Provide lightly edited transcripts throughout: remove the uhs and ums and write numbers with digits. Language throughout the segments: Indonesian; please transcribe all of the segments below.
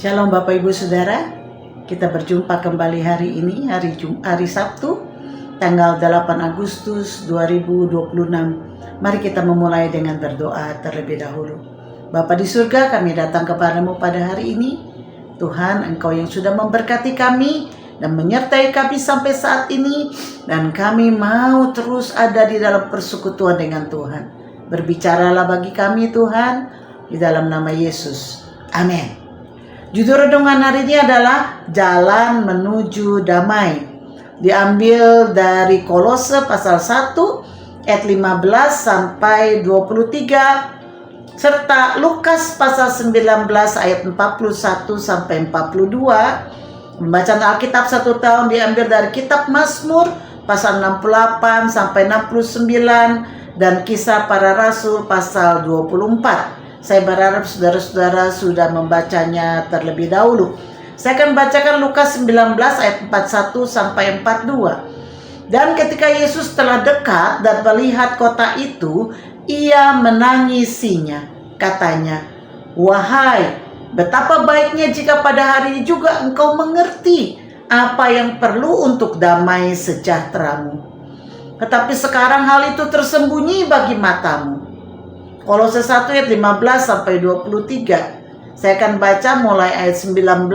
Shalom Bapak Ibu Saudara, kita berjumpa kembali hari ini, hari Sabtu, tanggal 8 Agustus 2026. Mari kita memulai dengan berdoa terlebih dahulu. Bapa di surga, kami datang kepadamu pada hari ini. Tuhan, Engkau yang sudah memberkati kami dan menyertai kami sampai saat ini, dan kami mau terus ada di dalam persekutuan dengan Tuhan. Berbicaralah bagi kami Tuhan, di dalam nama Yesus. Amin. Judul renungan hari ini adalah Jalan Menuju Damai. Diambil dari Kolose pasal 1 ayat 15 sampai 23, serta Lukas pasal 19 ayat 41 sampai 42. Pembacaan Alkitab 1 tahun diambil dari kitab Mazmur pasal 68 sampai 69 dan Kisah Para Rasul pasal 24. Saya berharap saudara-saudara sudah membacanya terlebih dahulu. Saya akan bacakan Lukas 19 ayat 41 sampai 42. Dan ketika Yesus telah dekat dan melihat kota itu, ia menangisinya. Katanya, "Wahai, betapa baiknya jika pada hari ini juga engkau mengerti apa yang perlu untuk damai sejahteramu. Tetapi sekarang hal itu tersembunyi bagi matamu." Kolose 1 ayat 15 sampai 23. Saya akan baca mulai ayat 19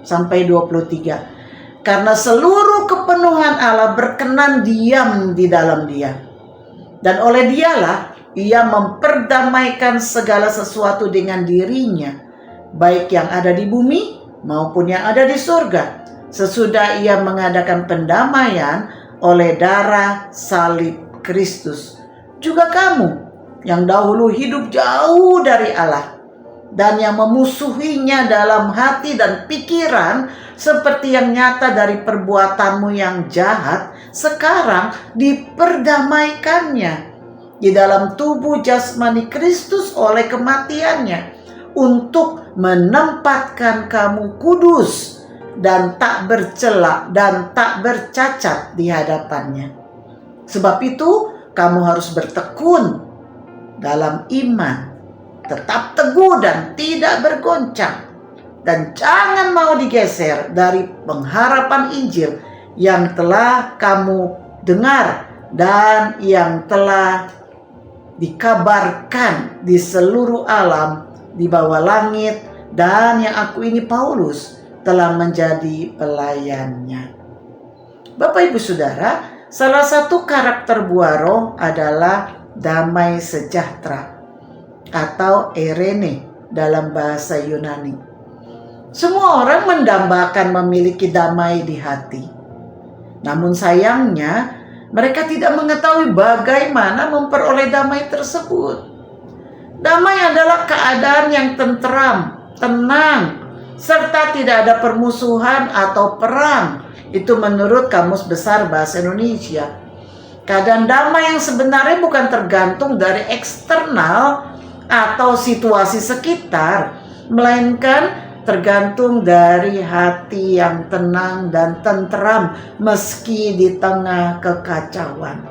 sampai 23. Karena seluruh kepenuhan Allah berkenan diam di dalam Dia, dan oleh Dialah Ia memperdamaikan segala sesuatu dengan dirinya, baik yang ada di bumi maupun yang ada di surga, sesudah Ia mengadakan pendamaian oleh darah salib Kristus. Juga kamu yang dahulu hidup jauh dari Allah dan yang memusuhinya dalam hati dan pikiran, seperti yang nyata dari perbuatanmu yang jahat, sekarang diperdamaikannya di dalam tubuh jasmani Kristus oleh kematiannya, untuk menempatkan kamu kudus dan tak bercela dan tak bercacat di hadapannya. Sebab itu kamu harus bertekun dalam iman, tetap teguh dan tidak bergoncang, dan jangan mau digeser dari pengharapan Injil yang telah kamu dengar dan yang telah dikabarkan di seluruh alam di bawah langit, dan yang aku ini Paulus telah menjadi pelayannya. Bapak Ibu Saudara, salah satu karakter buah roh adalah damai sejahtera atau eirene dalam bahasa Yunani. Semua orang mendambakan memiliki damai di hati. Namun sayangnya mereka tidak mengetahui bagaimana memperoleh damai tersebut. Damai adalah keadaan yang tentram, tenang, serta tidak ada permusuhan atau perang. Itu menurut Kamus Besar Bahasa Indonesia. Keadaan damai yang sebenarnya bukan tergantung dari eksternal atau situasi sekitar, melainkan tergantung dari hati yang tenang dan tentram meski di tengah kekacauan.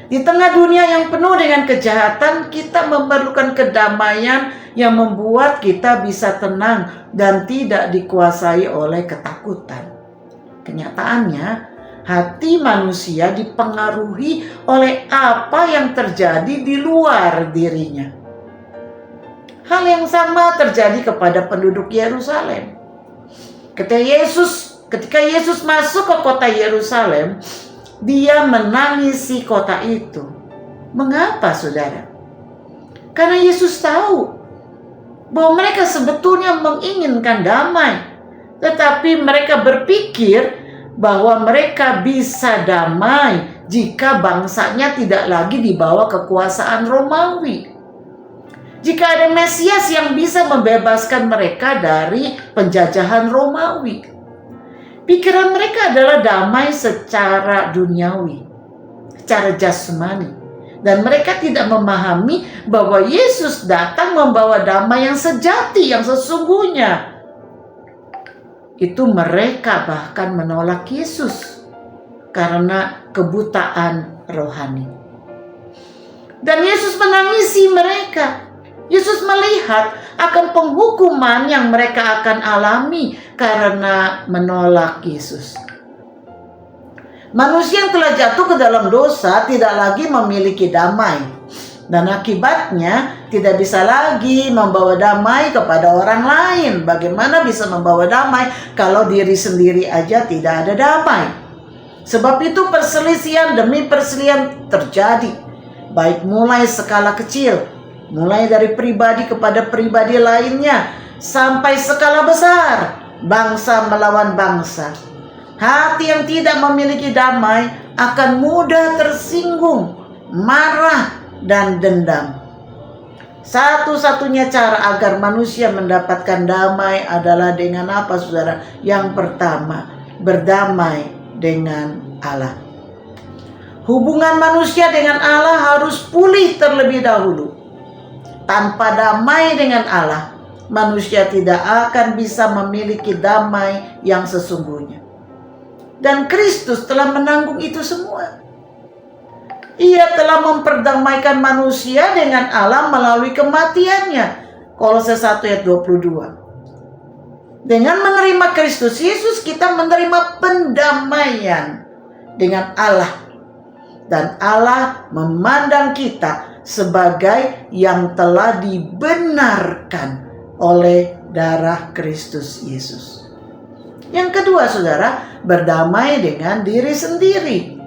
Di tengah dunia yang penuh dengan kejahatan, kita memerlukan kedamaian yang membuat kita bisa tenang dan tidak dikuasai oleh ketakutan. Kenyataannya, hati manusia dipengaruhi oleh apa yang terjadi di luar dirinya. Hal yang sama terjadi kepada penduduk Yerusalem. Ketika Yesus masuk ke kota Yerusalem, Dia menangisi kota itu. Mengapa, saudara? Karena Yesus tahu bahwa mereka sebetulnya menginginkan damai, tetapi mereka berpikir bahwa mereka bisa damai jika bangsanya tidak lagi di bawah kekuasaan Romawi. Jika ada Mesias yang bisa membebaskan mereka dari penjajahan Romawi. Pikiran mereka adalah damai secara duniawi, secara jasmani. Dan mereka tidak memahami bahwa Yesus datang membawa damai yang sejati, yang sesungguhnya. Itu mereka bahkan menolak Yesus karena kebutaan rohani. Dan Yesus menangisi mereka. Yesus melihat akan penghukuman yang mereka akan alami karena menolak Yesus. Manusia yang telah jatuh ke dalam dosa tidak lagi memiliki damai, dan akibatnya tidak bisa lagi membawa damai kepada orang lain. Bagaimana bisa membawa damai kalau diri sendiri aja tidak ada damai? Sebab itu perselisihan demi perselisihan terjadi, baik mulai skala kecil, mulai dari pribadi kepada pribadi lainnya, sampai skala besar, bangsa melawan bangsa. Hati yang tidak memiliki damai akan mudah tersinggung, marah, dan dendam. Satu-satunya cara agar manusia mendapatkan damai adalah dengan apa, saudara? Yang pertama, berdamai dengan Allah. Hubungan manusia dengan Allah harus pulih terlebih dahulu. Tanpa damai dengan Allah, manusia tidak akan bisa memiliki damai yang sesungguhnya. Dan Kristus telah menanggung itu semua. Ia telah memperdamaikan manusia dengan Allah melalui kematiannya. Kolose 1 ayat 22. Dengan menerima Kristus Yesus, kita menerima pendamaian dengan Allah. Dan Allah memandang kita sebagai yang telah dibenarkan oleh darah Kristus Yesus. Yang kedua, saudara, berdamai dengan diri sendiri.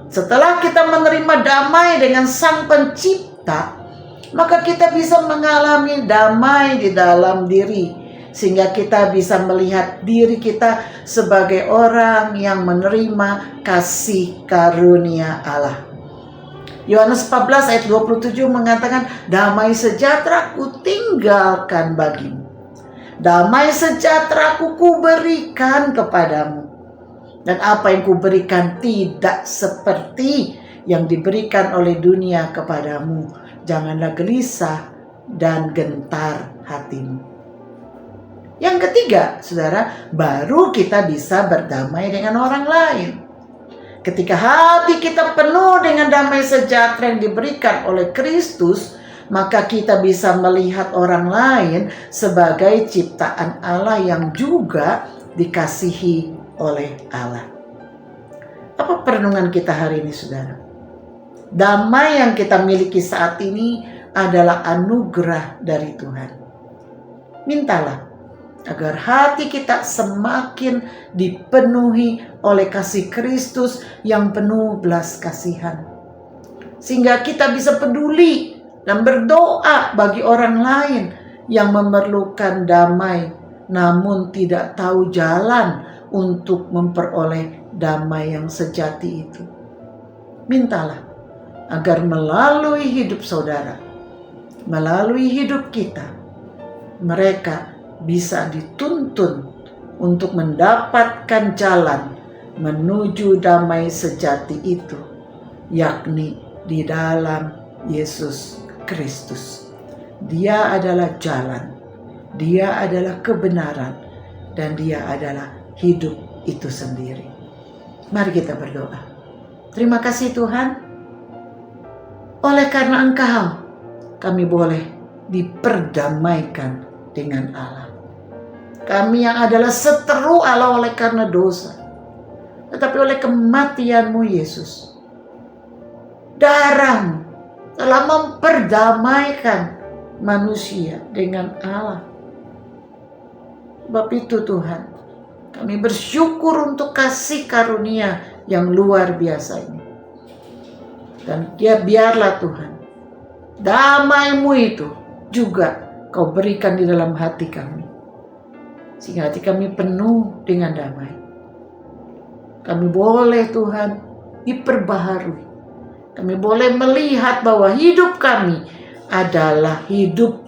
Setelah kita menerima damai dengan Sang Pencipta, maka kita bisa mengalami damai di dalam diri, sehingga kita bisa melihat diri kita sebagai orang yang menerima kasih karunia Allah. Yohanes 14 ayat 27 mengatakan, damai sejahtera ku tinggalkan bagimu. Damai sejahtera ku berikan kepadamu. Dan apa yang kuberikan tidak seperti yang diberikan oleh dunia kepadamu. Janganlah gelisah dan gentar hatimu. Yang ketiga, saudara, baru kita bisa berdamai dengan orang lain. Ketika hati kita penuh dengan damai sejahtera yang diberikan oleh Kristus, maka kita bisa melihat orang lain sebagai ciptaan Allah yang juga dikasihi oleh Allah. Apa perenungan kita hari ini, saudara? Damai yang kita miliki saat ini adalah anugerah dari Tuhan. Mintalah agar hati kita semakin dipenuhi oleh kasih Kristus yang penuh belas kasihan, sehingga kita bisa peduli dan berdoa bagi orang lain yang memerlukan damai, namun tidak tahu jalan untuk memperoleh damai yang sejati itu. Mintalah agar melalui hidup saudara, melalui hidup kita, mereka bisa dituntun untuk mendapatkan jalan menuju damai sejati itu, yakni di dalam Yesus Kristus. Dia adalah jalan, Dia adalah kebenaran, dan Dia adalah hidup itu sendiri. Mari kita berdoa. Terima kasih Tuhan, oleh karena Engkau kami boleh diperdamaikan dengan Allah. Kami yang adalah seteru Allah oleh karena dosa, tetapi oleh kematian-Mu Yesus, darah-Mu telah memperdamaikan manusia dengan Allah. Sebab itu Tuhan, kami bersyukur untuk kasih karunia yang luar biasa ini. Dan biarlah Tuhan, damai-Mu itu juga Kau berikan di dalam hati kami, sehingga hati kami penuh dengan damai. Kami boleh Tuhan diperbaharui. Kami boleh melihat bahwa hidup kami adalah hidup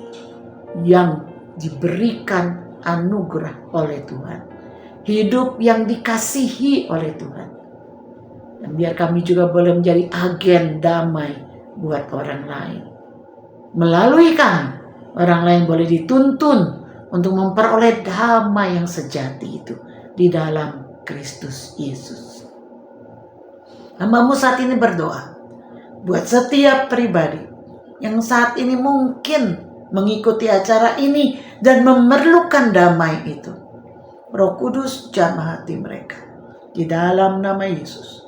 yang diberikan anugerah oleh Tuhan. Hidup yang dikasihi oleh Tuhan. Dan biar kami juga boleh menjadi agen damai buat orang lain. Melalui kami, orang lain boleh dituntun untuk memperoleh damai yang sejati itu di dalam Kristus Yesus. Hamba-Mu saat ini berdoa buat setiap pribadi yang saat ini mungkin mengikuti acara ini dan memerlukan damai itu. Roh Kudus jamah hati mereka di dalam nama Yesus.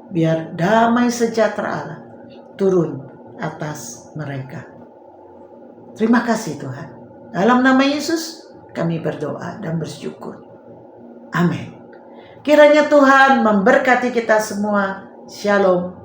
Biar damai sejahtera Allah turun atas mereka. Terima kasih Tuhan. Dalam nama Yesus kami berdoa dan bersyukur. Amin. Kiranya Tuhan memberkati kita semua. Shalom.